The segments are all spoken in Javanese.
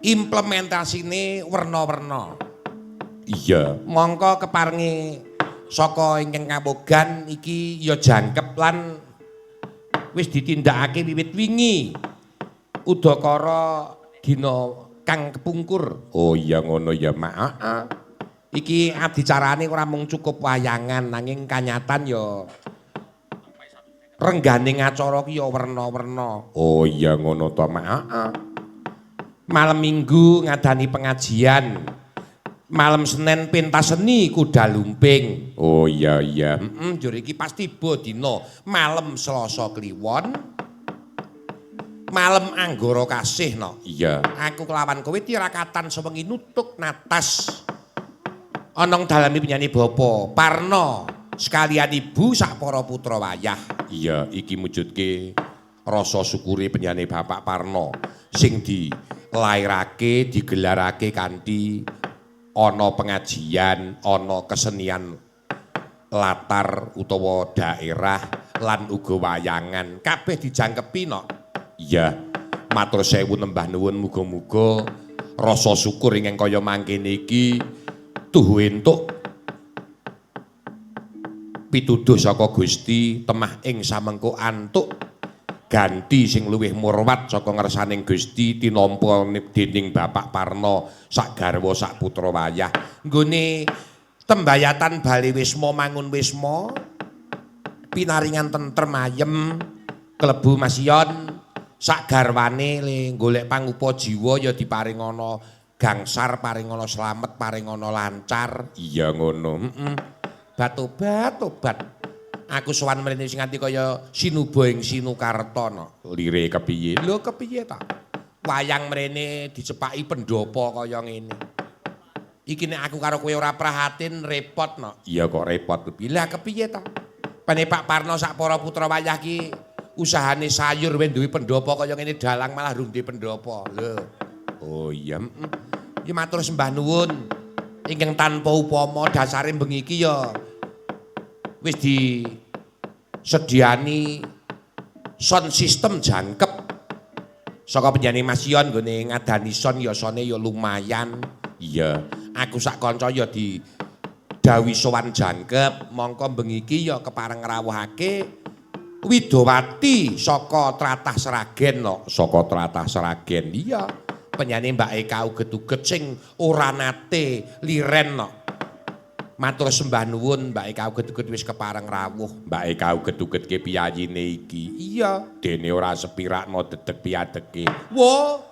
implementasine werna-werna. Iya. Mongko keparengi saka ingkang kamogan iki ya jangkep lan wis ditindakake wiwit wingi. Udakara dina kang kepungkur. Oh iya ngono ya, Mak. Iki adicarane ora mung cukup wayangan nanging kanyatan ya rengganing acara ki ya werna-werna. Oh iya ngono to, Mak. Malam Minggu ngadani pengajian. Malam Senin pentas seni kuda lumping. Oh iya. Jur iki pasti tiba dina malam Selasa kliwon. Malam Anggara Kasih no. Iya. Aku kelawan kowe tirakatan sewengi nutuk natas. Onong dalami penyanyi Bapa Parno sekalian ibu sak para putra wayah. Iya, iki mujudke rasa syukure penyanyi Bapak Parno sing dilairake, digelarake kanthi ana pengajian, ana kesenian latar utawa daerah lan uga wayangan kabeh dijangkepi no. Iya, matur sewu nembah nuwun muga-muga rasa syukur ingkang kaya mangkene iki tuhu entuk pituduh saka Gusti temah ing samengko antuk ganti sing luwih murwat saka ngersaning Gusti tinampa dening Bapak Parno sak garwa sak putra wayah nggone tembayatan bali wisma mangun wisma pinaringan tentrem ayem klebu masyon sak garwane le golek pangupa jiwa ya diparing ana gangsar paring ana slamet paring ana lancar iya ngono tobat aku sowan mrene sing nganti kaya sinuba ing Sinukarta no. Lire kepiye? Lho kepiye ta? Wayang mrene dicepaki pendopo kaya ngene. Iki nek aku karo kowe ora prahatin repot no. Iya kok repot. Lah kepiye ta? Pane Pak Parno sak para putra wayah ki usahane sayur wae duwe pendopo kaya ngene dalang malah rung duwe pendopo. Lho. Oh iya. Ya matur sembah nuwun. Ingkang tanpa upama dasare bengi iki ya wis disediani sound system jangkep saka penyanyi Mas Yon nggone ngadani sound ya sone ya lumayan. Iya, aku sak kanca ya di dawi sowan jangkep mongko bengi iki ya kepareng ngrawuhake Widowati saka Tratah Seragen no. Saka Tratah Seragen. Iya, penyanyi Mbak Eka uget-uget sing ora nate liren no. Matur sembah nuwun Mbak Eka uget-uget wis kepareng rawuh. Mbak Eka uget-ugetke piyayine iki. Iya, dene ora sepirakno dedeg piyadeke. Wo.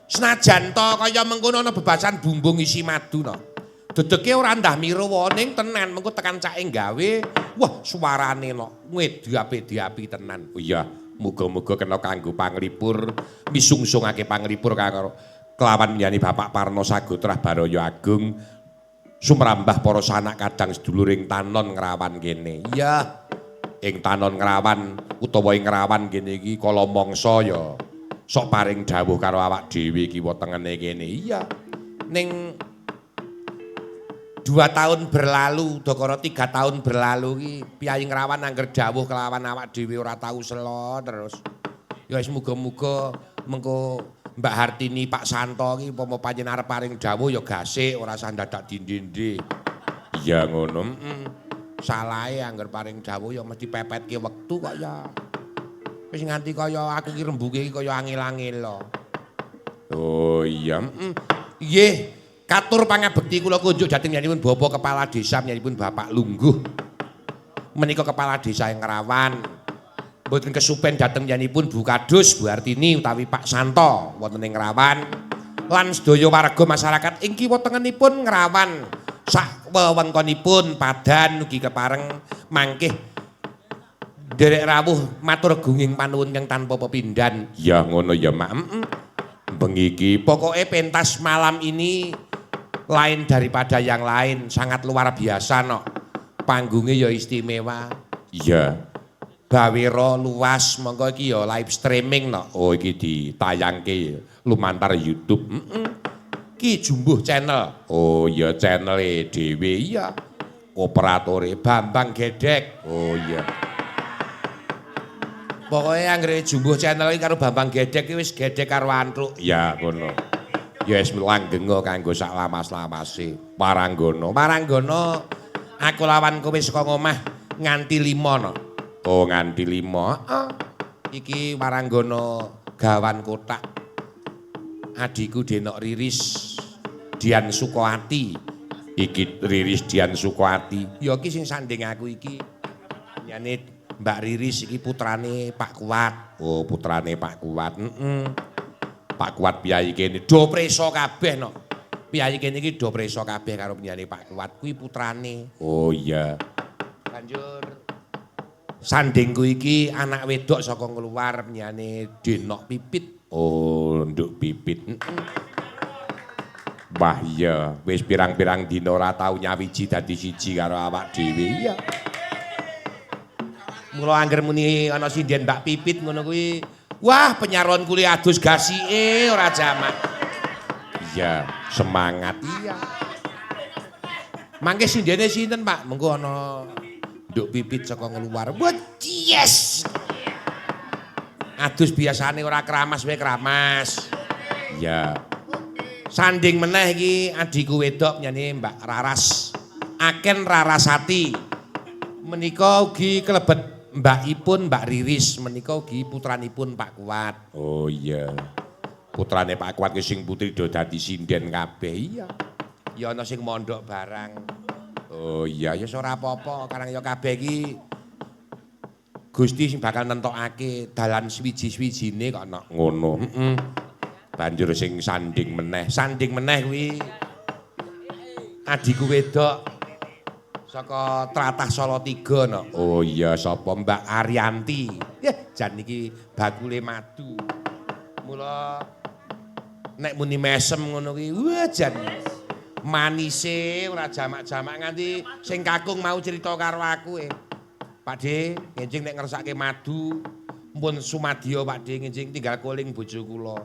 Senajan to kaya mengkono ana bebasan bumbung isi madu no. Dedege ora ndah miruwa ning tenan mengko tekan cake gawe. Wah, suarane no ngedi-api tenan. Oh iya, muga-muga kena kanggo panglipur misungsungake panglipur karo kelawan nyani Bapak Parno Sagotrah Baraya Agung. Sumrambah para sanak kadang sedulur ing Tanon Ngrawan kene. Iya, ing Tanon Ngrawan utawa ing Ngrawan kene iki kala mangsa ya sok paring dawuh karo awak dhewe iki wetengene kene. Iya. Ning 2 tahun berlalu, dokoro 3 tahun berlalu ki Piyayi Ngrawan angger dawuh kelawan awak dhewe ora tau selo terus. Ya wis muga-muga mengko Mbak Hartini Pak Santo ki upama panjenengan arep paring dawuh ya gasik ora usah dadak dindi-dindi. Iya ngono. Salahe angger paring dawuh ya mesti pepetke wektu kok ya. Wis nganti kaya aku ki rembuge ki kaya angel-angel lho. Oh iya. Nggih, katur pangabekti kula kunjuk dhateng nyanipun Bapak Kepala Desa nyanipun Bapak Lungguh. Menika Kepala Desa ing Ngrawan. Mboten kesupen dhateng nyanipun Bu Kadus, Bu Hartini utawi Pak Santo wonten ing Ngrawan. Lan sedaya warga masyarakat ing kiwa tengenipun Ngrawan. Sak wewengkonipun Padan ugi kepareng mangkih derek rawuh matur gunging panuwun kang tanpa pepindhan. Ya ngono ya, Mak. Bengi iki pokoke pentas malam ini lain daripada yang lain, sangat luar biasa no. Panggungnya ya istimewa. Iya. Bawira luas, monggo iki ya live streaming no. Oh iki ditayangke lumantar YouTube. Ki Jumbuh Channel. Oh iya channel dhewe. Iya. Operatore Bambang Gedek. Oh iya. Pokoknya anggere Jumbuh Channel iki karo Bambang Gedek iki wis gedek karo antruk. Ya ngono. Ya wis langgenga kanggo sak lamas-lamase. Paranggana aku lawan kowe saka ngomah nganti 5 no. Oh nganti 5. Heeh. Iki Paranggana gawan kotak. Adiku Denok Riris Dian Sukawati. Iki Riris Dian Sukawati. Ya iki sing sanding aku iki. Nyane Mbak Riris iki putrane Pak Kuat. Oh putrane Pak Kuat. Pak Kuat piyai kene do preso kabeh no. Piyai kene iki do preso kabeh karo piyane Pak Kuat kuwi putrane. Oh iya. Banjur sandingku iki anak wedok saka keluar piyane Denok Pipit. Oh, Nduk Pipit. Wah iya, wis pirang-pirang dina ora tau nyawiji dadi siji karo awak dhewe. Iya. Mula angger muni ana sinden Mbak Pipit ngono kuwi, wah penyaron kuli adus gasike ora jamak. Iya, semangat iya. Mangke sindene sinten, Pak? Mengko ana Nduk Pipit saka ngeluar. Wah, yes. Adus biasane ora keramas wae keramas. Iya. Sanding meneh iki adiku wedok nyane Mbak Raras. Aken Rarasati. Menika ugi klebet mbakipun Mbak Riris, menika ugi putranipun Pak Kuat. Oh iya. Putrane Pak Kuat ki sing putri do dadi sinden kabeh. Iya. Ya ana sing mondok barang. Oh iya, ya ora apa-apa, karang ya kabeh iki Gusti sing bakal nentokake dalan swiji-swijine kok ana ngono. Banjur sing sanding meneh kuwi adiku wedok saka Tratah Salatiga no. Oh iya sapa Mbak Arianti. Jan iki bakule madu. Mula nek muni mesem ngono kuwi wah jan manise ora jamak-jamak nganti sing kakung mau cerita karo aku Pakde ngenjing nek ngersake madu mpun sumadya Pakde ngenjing tinggal koling bojo kula.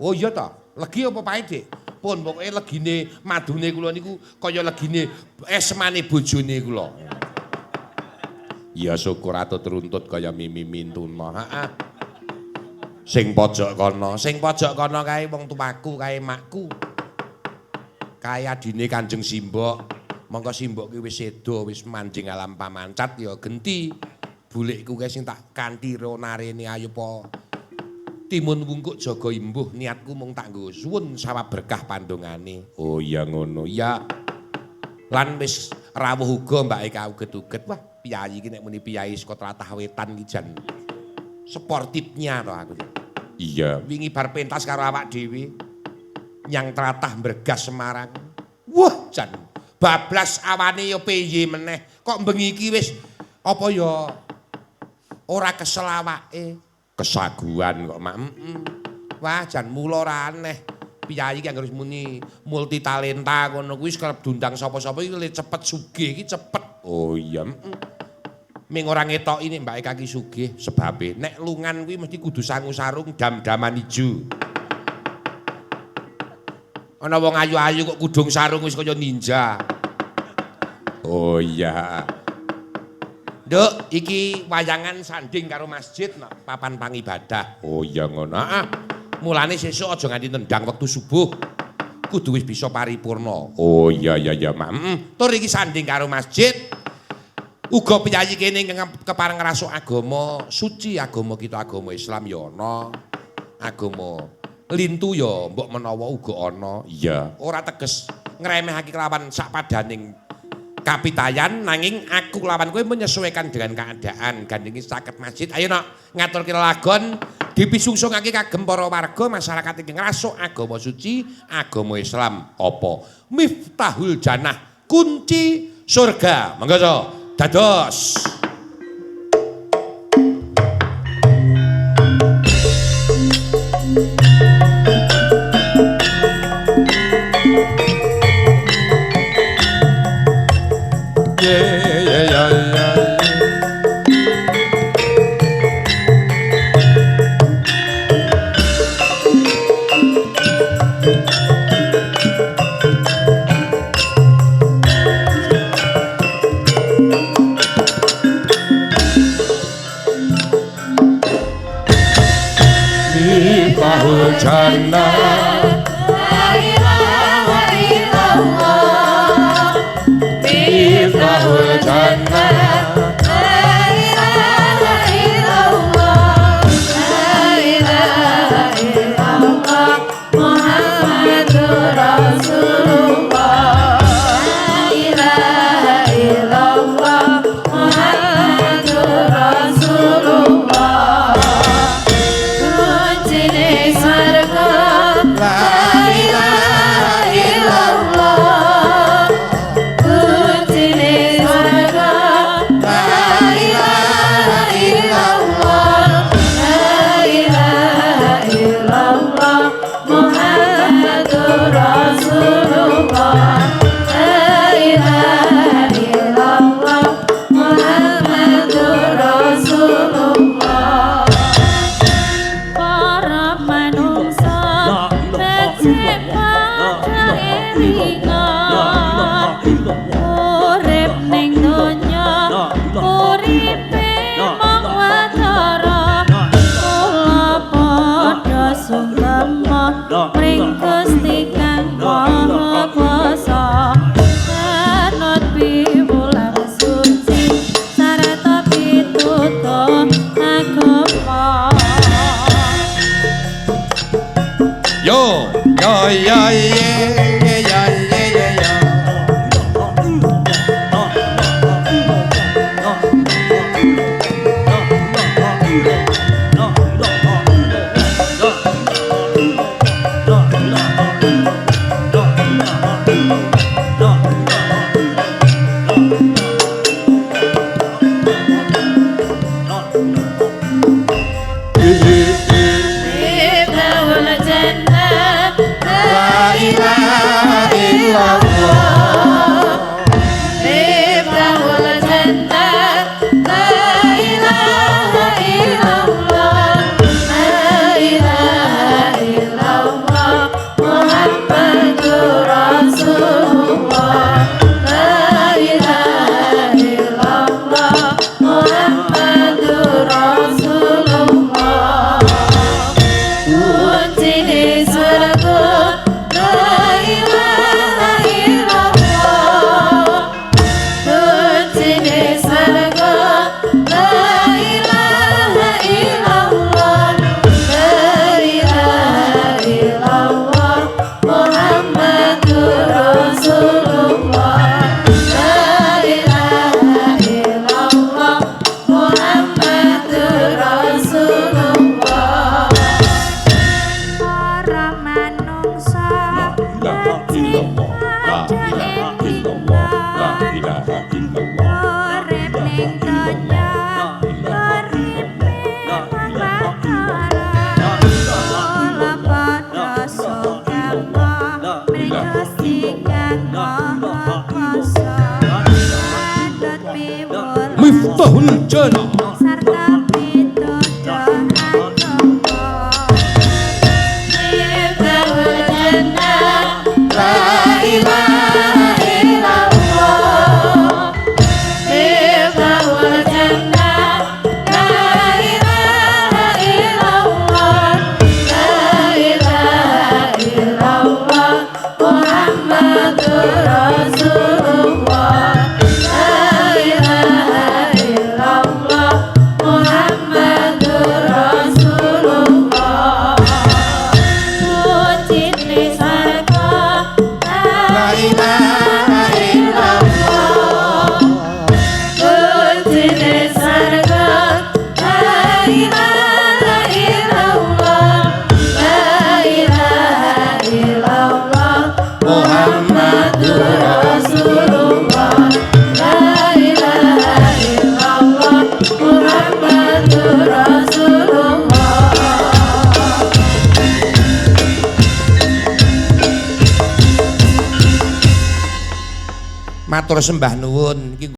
Oh iya ta, legi apa pahit, Dik? Pun pokoke legine madune kula niku kaya legine esmane bojone kula. Ya syukur atut runtut kaya mimi mintuna. Heeh. Sing pojok kono kae wong tuaku kae makku. Kae adine Kanjeng Simbok. Monggo Simbok ki wis seda wis manjing alam pamancat ya genti. Bulikku kae sing tak kantira narene ayo po. Timun wungkuk jaga imbuh niatku mung tak nggo suwun sawab berkah pandongane. Oh iya ngono. Ya. Lan wis rawuh uga mbake kauget-uget. Wah, piyayi iki nek muni piyayi saka Tlatah Wetan iki jan sportifnya to aku. Iya. Wingi bar pentas karo awak dhewe nyang Tlatah Bergas Semarang. Wah, jan bablas awane ya piye meneh. Kok bengi iki wis apa ya ora kesel awake. Kesaguan kok mak. Wah jan mula ora aneh. Piyayi ki anggere muni multi talenta ngono kuwi kerep dundang sapa-sapa iki cepet sugih iki cepet. Oh iya. Ming ora ngetoki nek mbake kaki sugih sebabe nek lungan kuwi mesti kudu sangu sarung dam-daman ijo. Ana wong ayu-ayu kok kudung sarung wis kaya ninja. Oh iya. Nduk, iki wayangan sanding karo masjid no, papan pangibadah. Oh iya ngono. Mulane sesuk aja nganti nendang wektu subuh. Kudu wis bisa paripurna. Oh iya Mak. Tur iki sanding karo masjid. Uga piyayi kene kepareng ngrasuk agama suci, agama kita agama Islam ya ana. Agama lintu ya mbok menawa uga ana. Iya. Ora teges ngremehake kelawan sakpadaning kapitayan nanging aku lawan kowe menyesuaikan dengan keadaan gandingi caket masjid. Ayo nok ngatur kira lagon dipisungsungake kagem para warga masyarakat iki ngrasuk agama suci, agama Islam apa Miftahul Jannah, kunci surga. Monggo dados. Urip ning donya uripe mung watara kula padha sungkema mring Gusti Kang Maha Kuwasa manut piwulang suci sarta pitutur agama. Yo, yo, yo, yeah, yeah, yeah, yeah. Miftahul Jannah sarta pitutur agama. Miftahul Jannah la ilaha illallah. Miftahul Jannah la ilaha illallah. La ilaha illallah Muhammadur Rasulullah. Matur sembah nuwun iki